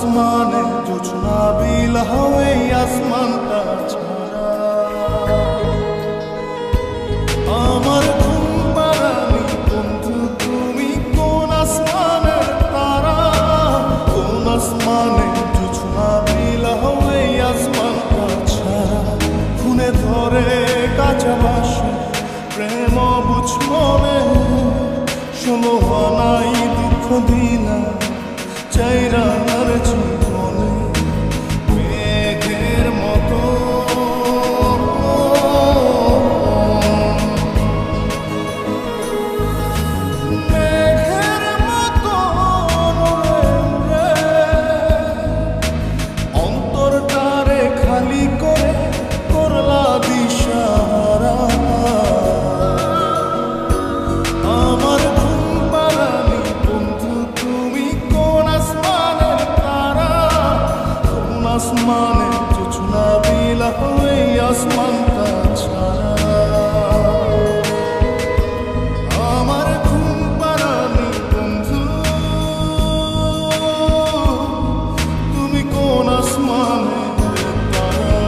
আসমানে জোছনা বিলাও এই আসমানটা ছাড়া আমার ঘুম পাড়ানি বন্ধু তুমি কোন আসমানের তারা কোন আসমানে জোছনা বিলাও এই আসমানটা ছাড়া খুনে ধরে কাঁচা বাসে প্রেম বুঝ মনে শোনো নাই দুঃখ দিনা চাইরার জীবনে মেঘের মতো মেঘের মতো অন্তরটারে খালি করে করলা দিশাহারা আমার ঘুম পাড়ানি বন্ধু তুমি কোন আসমানের তারা কোন আসমানে জোছনা বিলাও এই আসমানটা ছাড়া আমার ঘুম পাড়ানি বন্ধু তুমি কোন আসমানের তারা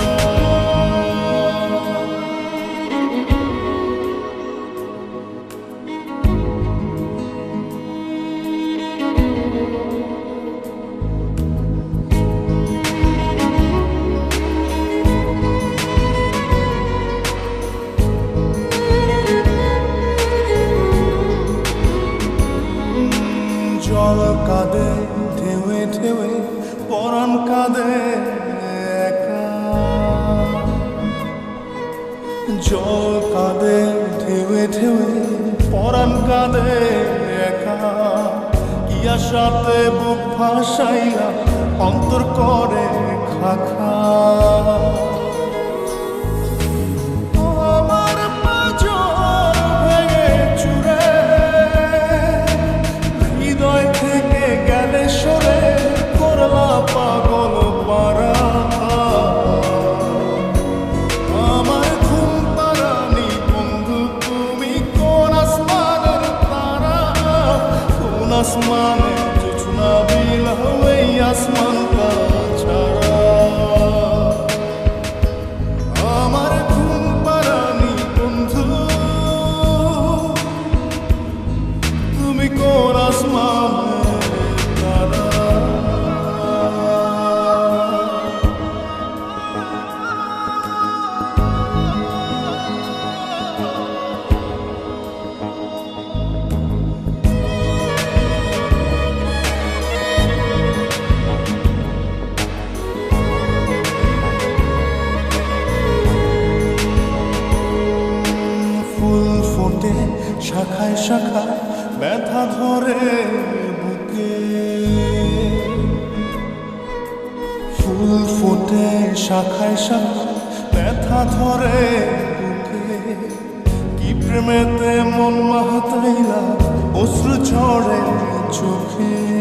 জল কাঁদে ঢেউে ঢেউে পরাণ কাঁদে একা জল কাঁদে ঢেউে ঢেউে পরাণ কাঁদে একা কি আশাতে বুক ভাসাইয়া অন্তর করে খাখা আমার পাঁজর ভেঙে চুরে হৃদয় থেকে গেলে সরে করলা পাগল পারা আমার ঘুম পাড়ানি বন্ধু তুমি কোন আসমানের তারা কোন আসমানে জোছনা বিলাও এই আসমানটা ছাড়া আমার ঘুম পাড়ানি বন্ধু তুমি কোন আসমানের তারা ফুল ফোটে শাখায় শাখায় ব্যথা ধরে বুকে ফুল ফোটে শাখায় শাখায় ব্যথা ধরে বুকে কি প্রেমেতে মন মাহাতাইলা অশ্রু ঝরে চোখে